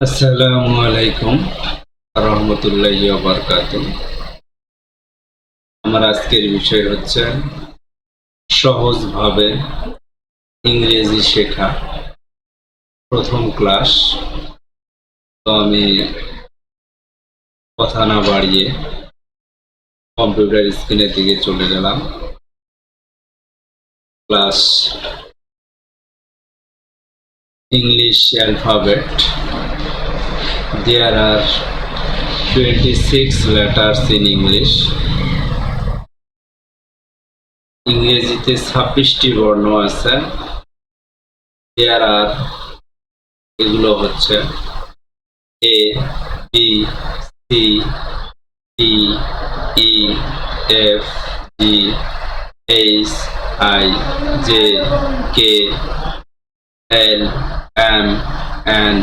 আসসালামু আলাইকুম রহমতুল্লাহি ওয়া বারাকাতুহু। আমার আজকের বিষয় হচ্ছে সহজভাবে ইংরেজি শেখা, প্রথম ক্লাস। তো আমি কথা না বাড়িয়ে কম্পিউটার স্ক্রিনের দিকে চলে গেলাম। Class English alphabet. There are 26 letters in English. ইংরেজিতে 26টি বর্ণ আছে। There are, এগুলো হচ্ছে A, B, C, D, E, F, G, H, I, J, K, L, M, N,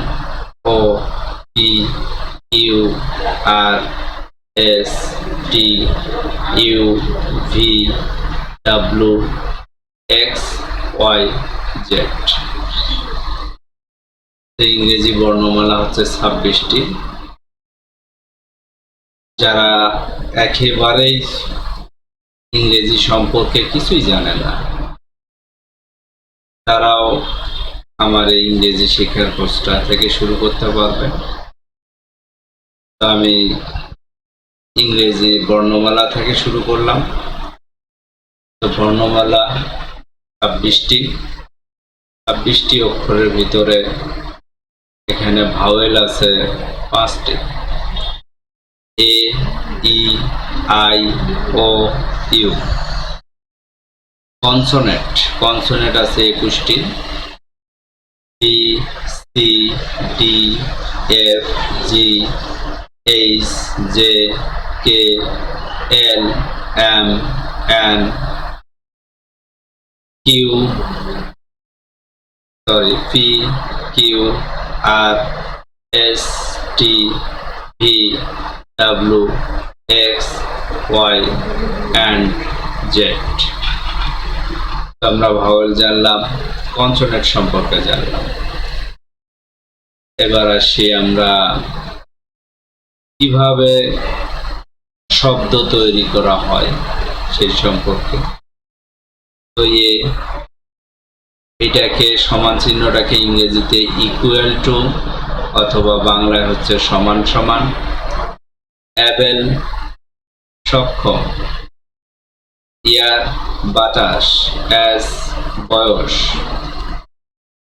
O, P, Q, R, S, T, U, V, W, X, Y, Z। ইংরেজি বর্ণমালা হচ্ছে 26টি। যারা একেবারেই ইংরেজি সম্পর্কে কিছুই জানে না, তারাও আমার এই ইংরেজি শেখার কোর্সটা থেকে শুরু করতে পারবে। তো আমি ইংরেজি বর্ণমালা থেকে শুরু করলাম। তো বর্ণমালা 26টি অক্ষরের ভিতরে এখানে ভাওয়েল আছে 5টি। A, E, I, O, U. Consonant আছে 21টি। B, C, D, F, G, H, J, K, L, M, N, P, Q, R, S, T, V, W, X, Y and Z. আমরা ভাওয়েল জানলাম, কনসোনেন্ট সম্পর্কে জানলাম। এবার আসি আমরা কিভাবে শব্দ তৈরি করা হয় সেই সম্পর্কে। তো এটাকে সমান চিহ্নটাকে ইংরেজিতে ইকুয়াল টু, অথবা বাংলায় হচ্ছে সমান সমান। অ্যাবেল সক্ষম, ইয়ার বাতাস, অ্যাস বয়স।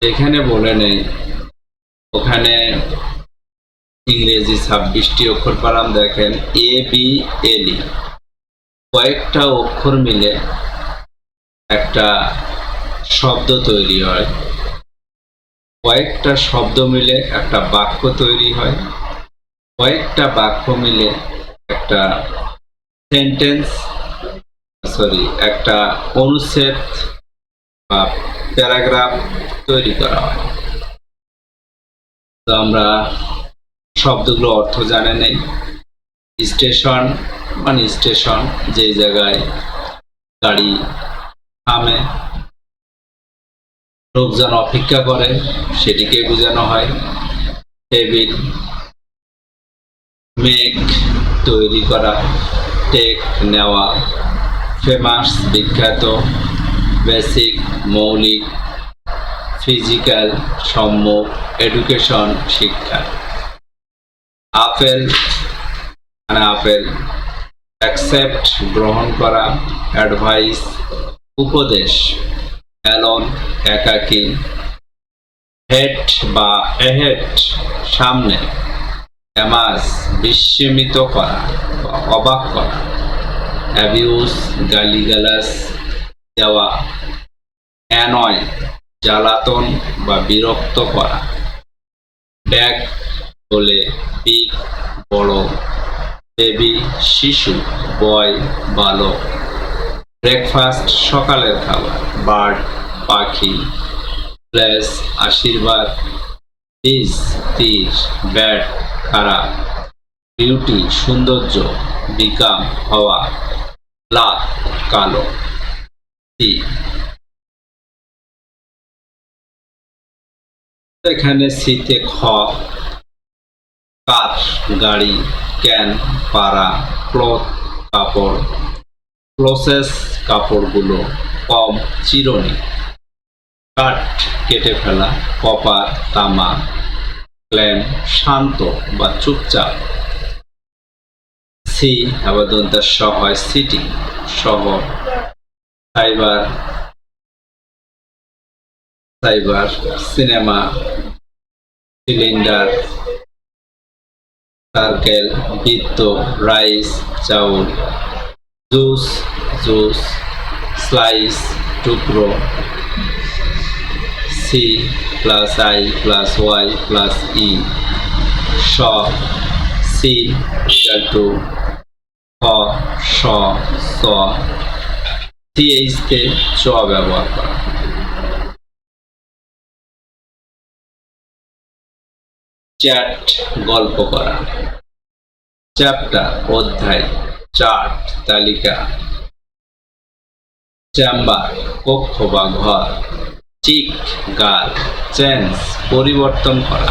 এখানে বলে নেই, ওখানে ইংরেজি 26টি অক্ষর পালাম। দেখেন এ, বি, এল, ই, কয়েকটা অক্ষর মিলে একটা শব্দ তৈরি হয়, কয়েকটা শব্দ মিলে একটা বাক্য তৈরি হয়, কয়েকটা বাক্য মিলে একটা সেন্টেন্স, একটা অনুচ্ছেদ বা প্যারাগ্রাফ তৈরি করা হয়। তো আমরা শব্দগুলো অর্থ জানে নেই। স্টেশন মানে স্টেশন, যে জায়গায় গাড়ি থামে, লোকজন অপেক্ষা করে, সেটিকে বোঝানো হয়। টেবিল, মেক তৈরি করা, টেক নেওয়া, ফেমাস বিখ্যাত, বেসিক মৌলিক, ফিজিক্যাল সম্মুখ, এডুকেশন শিক্ষা। আপেল মানে আপেল, অ্যাকসেপ্ট গ্রহণ করা, অ্যাডভাইস উপদেশ, অ্যালন একাকী, হেড বা এহেড সামনে, অ্যামাজ বিস্মিত করা বা অবাক করা, অ্যাবিউজ গালিগালাজ দেওয়া, অ্যানয় জ্বালাতন বা বিরক্ত করা, ব্যাগ বলে পিক বড়, বেবি শিশু, বয় বালক, ব্রেকফাস্ট সকালের খাবার, বার্ড পাখি, প্লেস আশীর্বাদ, পিস তীর, ব্যাড খারাপ, বিউটি সৌন্দর্য, বিকাম হওয়া, ব্ল্যাক কালো। এখানে সিতে খ, কার, গাড়ি, ক্যান, পাড়া, ক্লথ, কাপড়, ক্লোসেস, কাপড়গুলো, কম, চিরুনি, কাট, কেটে ফেলা, কপার, তামা, ক্ল্যাম, শান্ত বা চুপচাপ। সি আবার দন্তার স হয় সিটি, শহর। Cyber, cyber, cinema, cylinder, circle, বৃত্ত, রাইস, চাউল, জুস, জুস, স্লাইস, টুকরো। C plus I plus Y plus E, স, সি ইকুয়াল টু খ, স, স, সিএইচ তে চ ব্যবহার করা। চ্যাট, গল্প করা। চ্যাপ্টার, অধ্যায়। চার্ট, তালিকা। চেম্বার, কক্ষ বা ঘর। চিক, গাল। চেঞ্জ, পরিবর্তন করা।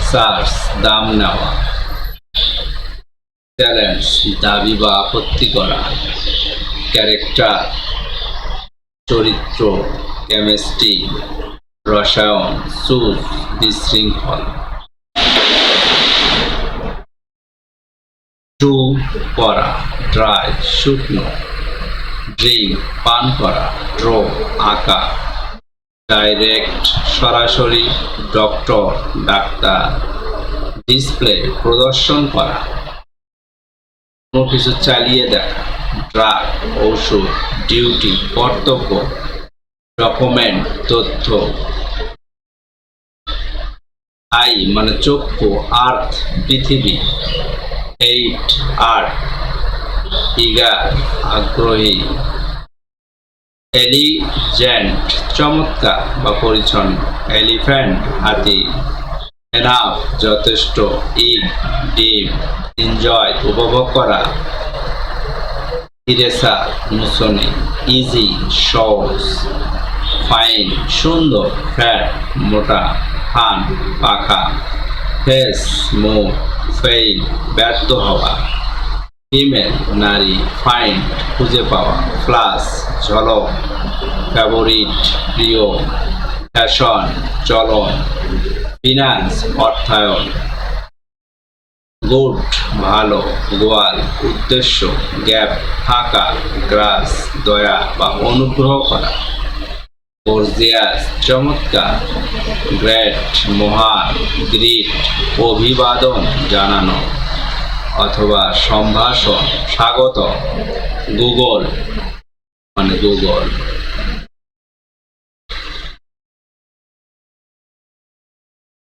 সার্চ, দাম নেওয়া। চ্যালেঞ্জ, দাবি বা আপত্তি করা। ক্যারেক্টার, চরিত্র। কেমিস্ট্রি, রসায়ন। সুজ, বিশৃঙ্খল। টু, করা। ড্রাই, শুকনো। ড্রিঙ্ক, পান করা। ড্র, আঁকা। ডাইরেক্ট, সরাসরি। Doctor, doctor. ডিসপ্লে, প্রদর্শন করা। কোনো কিছু চালিয়ে দেখা। ড্রাগ, ঔষধ। ডিউটি, কর্তব্য। ডকুমেন্ট, তথ্য। আই মানে চক্ষু। আর্থ, পৃথিবী। Eight, art. ইগার, আগ্রহী। এলিজেন্ট, চমৎকার বা পরিচ্ছন্ন। এলিফ্যান্ট, হাতি। এনাফ, যথেষ্ট। ইট, ডিম। এনজয়, উপভোগ করা। ইরেসার, মুছনি। ইজি, সহজ। ফাইন, সুন্দর। ফ্যাট, মোটা। ফান, পাখা। ফেস, মুখ। ফেইল, ব্যর্থ হওয়া। ফিমেল, নারী। ফাইন্ড, খুঁজে পাওয়া। ফ্লাশ, ঝলক। ফেভারিট, প্রিয়। ফ্যাশন, চলন। ফিনান্স, অর্থায়ন। গুড, ভালো। গোয়াল, উদ্দেশ্য। গ্যাপ, ফাঁকা। গ্রাস, দয়া বা অনুগ্রহ করা। গর্জিয়াস, চমৎকার। গ্রেট, মহান। গ্রিট, অভিবাদন জানানো অথবা সম্ভাষণ, স্বাগত। গুগল মানে গুগল।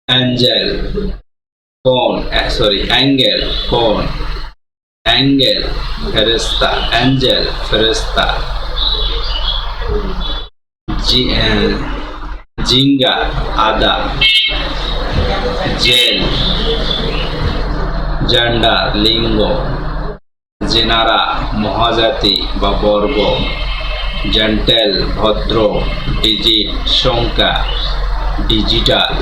অ্যাঞ্জেল, কোন। অ্যাঙ্গেল, কোন। অ্যাঙ্গেল, ফেরেশতা। অ্যাঞ্জেল, ফেরেশতা। জিঙ্গা, আদা। জেল, জেন্ডার, লিঙ্গ। জেনারা, মহাজাতি বা বর্গ। জেন্টেল, ভদ্র। ডিজিট, সংখ্যা। ডিজিটাল,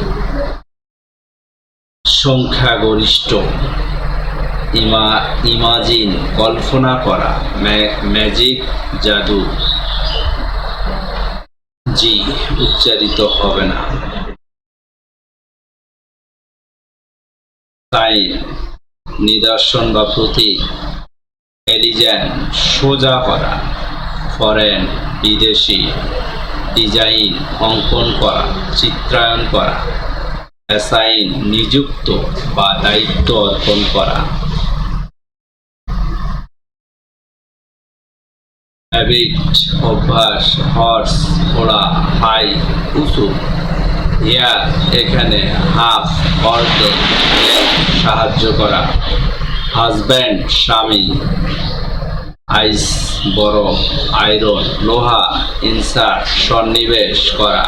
সংখ্যাগরিষ্ঠ। ইমাজিন, কল্পনা করা। ম্যাজিক, জাদু। জি উচ্চারিত হবে না। সাইন, নিদর্শন বা প্রতীক। এলিজেন, সোজা করা। ফরেন, বিদেশি। ডিজাইন, অঙ্কন করা, চিত্রায়ন করা। অ্যাসাইন, নিযুক্ত বা দায়িত্ব অর্পণ করা। হ্যাবিট, অভ্যাস। হর্স, ঘোড়া। হাই, উঁচু। হিয়ার, এখানে। হাফ, অর্ধেক। সাহায্য করা। হাজব্যান্ড, স্বামী। আইস, বরফ। আয়রন, লোহা। ইনসার্ট, সন্নিবেশ করা।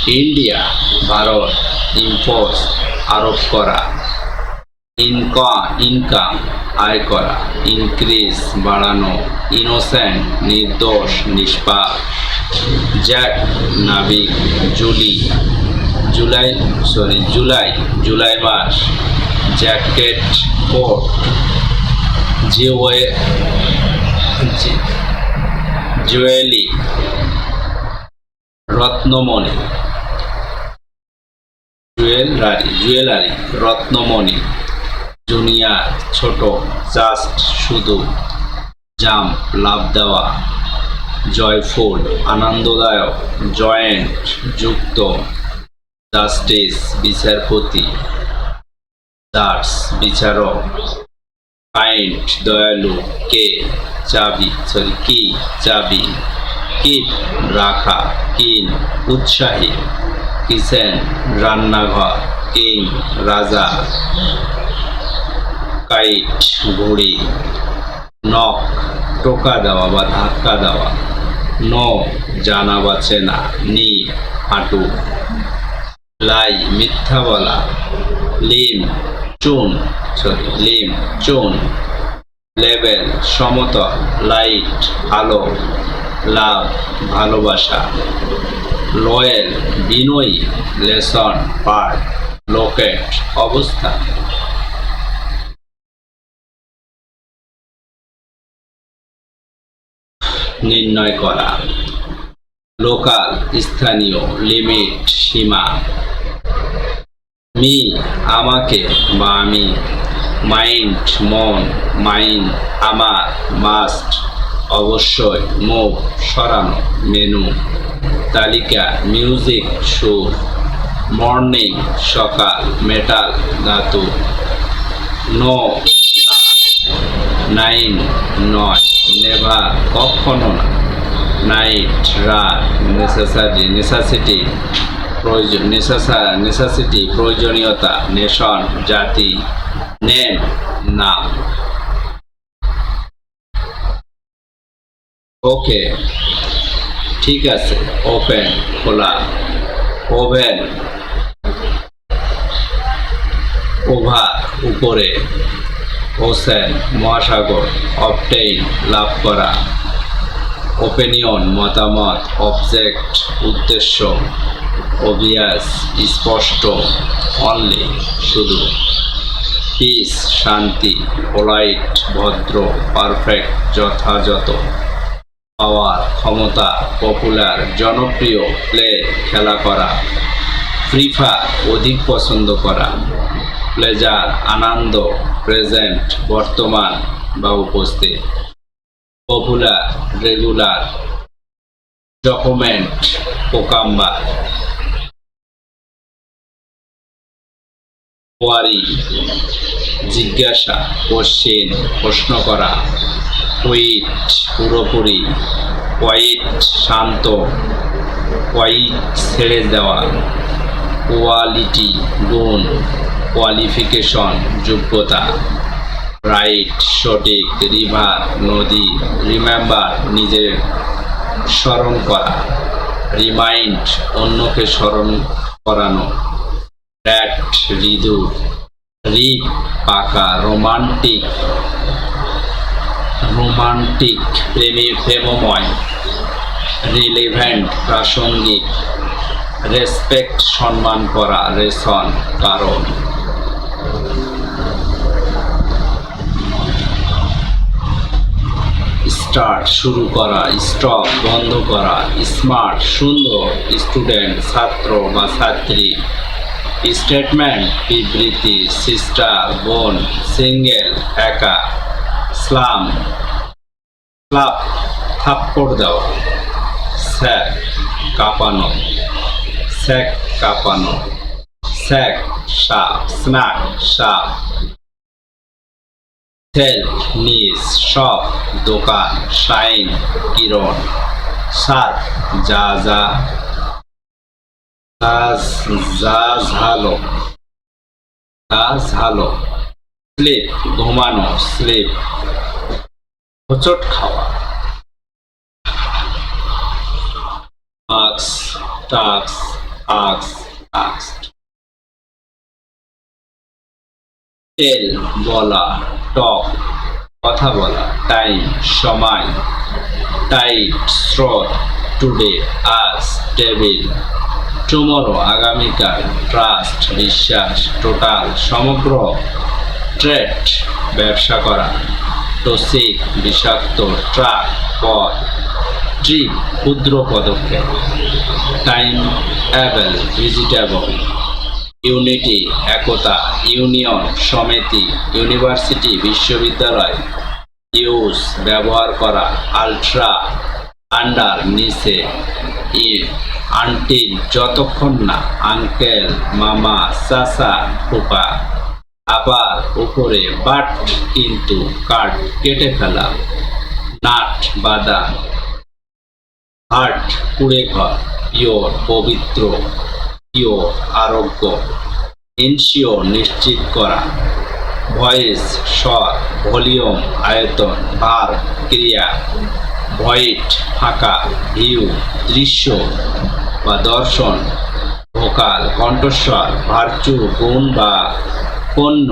ইন্ডিয়া, ভারত। ইম্পোজ, আরোপ করা। ইনকাম, আয় করা। ইনক্রিজ, বাড়ানো। ইনোসেন্ট, নির্দোষ, নিষ্পাপ। জ্যাক, নাবিক। জুলাই, জুলাই মাস। Jacket coat, জুয়েলি Ratnamani, jewellery Ratnamani, junior ছোট, জাস্ট শুধু, জাম্প লাফ দেওয়া, জয়ফুল আনন্দদায়ক, জয়েন্ট যুক্ত, জাস্টিস বিচারপতি, জাজ বিচারক, কাইন্ড দয়ালু, কি চাবি, কিপ রাখা, কিন উৎসাহী, কিচেন রান্নাঘর, কিং রাজা, কাইট ঘুড়ি, নক টোকা দেওয়া বা ধাক্কা দেওয়া, নো জানা বা চেনা, নি হাঁটু, লাই মিথ্যা বলা, লিম চুন, লেভেল সমতল, লাইট আলো, লাভ ভালোবাসা, লয়েল বিনয়ী, লেসন পাঠ, লোকেট অবস্থা। নির্ণয় করা, লোকাল স্থানীয়, লিমিট সীমা, মি আমাকে বা আমি, মাইন্ড মন, মাইন্ড আমার, মাস্ট অবশ্যই, মুভ সরানো, মেনু তালিকা, মিউজিক সুর, মর্নিং সকাল, মেটাল ধাতু, নো নাইন নয়, নেভার কখনো না, নাইট রাত, নেসেসিটি প্রয়োজনীয়তা, নেশন জাতি, নেম নাম। ওকে ঠিক আছে, ওপেন খোলা, ওভেন ওভার উপরে, ওশেন মহাসাগর, অবটেইন লাভ করা, ওপিনিয়ন মতামত, অবজেক্ট উদ্দেশ্য, অবভিয়াস স্পষ্ট, অনলি শুধু, পিস শান্তি, পোলাইট ভদ্র, পারফেক্ট যথাযথ, পাওয়ার ক্ষমতা, পপুলার জনপ্রিয়, প্লে খেলা করা, প্রিফার অধিক পছন্দ করা, প্লেজার আনন্দ, প্রেজেন্ট বর্তমান বা উপস্থিত, পপুলার রেগুলার, ডকুমেন্ট পোকাম্বার, কোয়ারি জিজ্ঞাসা, কোশ্চেন প্রশ্ন করা, কুইট পুরোপুরি, কোয়াইট শান্ত, কোয়াইট ছেড়ে দেওয়া, কোয়ালিটি গুণ, কোয়ালিফিকেশন যোগ্যতা, রাইট সঠিক, রিভার নদী, রিমেম্বার নিজের স্মরণ করা, রিমাইন্ড অন্যকে স্মরণ করানো, র্যাট হৃদু, রিপ পাকা, রোমান্টিক প্রেমময়, রিলেভেন্ট প্রাসঙ্গিক, রেসপেক্ট সম্মান করা, রেশন কারণ। স্টার্ট শুরু করা, স্টপ বন্ধ করা, স্মার্ট সুন্দর, স্টুডেন্ট ছাত্র বা ছাত্রী, স্টেটমেন্ট বিবৃতি, সিস্টার বোন, সিঙ্গেল একা, স্লাম থাপ্পড় দেওয়া, স্যাক কাঁপানো, স্যাক সাপ, স্ন্যাক সাপ, হেল্প নিজ শপ দোকান, শাইন কিরণ, সাত ঝালো, স্লিপ ঘুমানো, স্লিপ হোঁচট খাওয়া, টাক্স, টেল বলা, টক কথা বলা, টাইম সময়, টাইট স্রোত, টুডে আজ, টেবিল টুমরো আগামীকাল, ট্রাস্ট বিশ্বাস, টোটাল সমগ্র, ট্রেড ব্যবসা করা, টসিক বিষাক্ত, ট্রাক পথ, ট্রিপ ক্ষুদ্র পদক্ষেপ, টাইম অ্যাভেল ভিজিটেবল, ইউনিটি একতা, ইউনিয়ন সমিতি, ইউনিভার্সিটি বিশ্ববিদ্যালয়, ইউজ ব্যবহার করা, আলট্রা আন্ডার নিচে, আনটিল যতক্ষণ না, আঙ্কেল মামা চাচা ফুপা, আবার উপরে বাট কিন্তু কাঠ কেটে ফেলা, নাট বাদাম, হার্ট কুড়ে ঘর, পিওর পবিত্র, পিওর আরোগ্য, ইনশিওর নিশ্চিত করা, ভয়েস স্বর, ভলিউম আয়তন, ভার ক্রিয়া, ভয়েড ফাঁকা, ভিউ দৃশ্য বা দর্শন, ভোকাল কণ্ঠস্বর, ভার্চু গুণ বা পণ্য,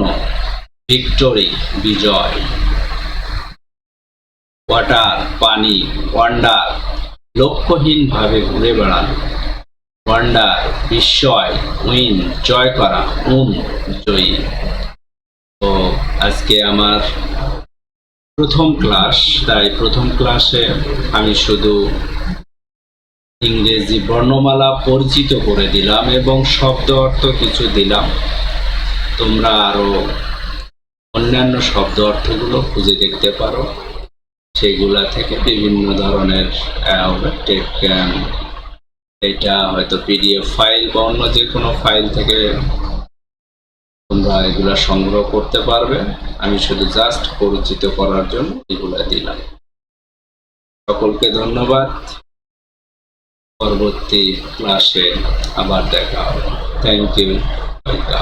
ভিক্টোরি বিজয়, ওয়াটার পানি, ওয়ান্ডার লক্ষ্যহীনভাবে ঘুরে বেড়ানো, ওয়ান্ডার বিস্ময়, উইন জয় করা, জয়ী। তো আজকে আমার প্রথম ক্লাস, তাই প্রথম ক্লাসে আমি শুধু ইংরেজি বর্ণমালা পরিচিত করে দিলাম এবং শব্দ অর্থ কিছু দিলাম। তোমরা আরো অন্যান্য শব্দ অর্থগুলো খুঁজে দেখতে পারো, সেগুলা থেকে বিভিন্ন ধরনের এটা হয়তো পিডিএফ ফাইল বা অন্য যে কোনো ফাইল থেকে তোমরা এগুলা সংগ্রহ করতে পারবে। আমি শুধু জাস্ট পরিচিত করার জন্য এগুলা দিলাম। সকলকে ধন্যবাদ। পরবর্তী ক্লাসে আবার দেখা হবে। Thank you. ওয়েলকাম।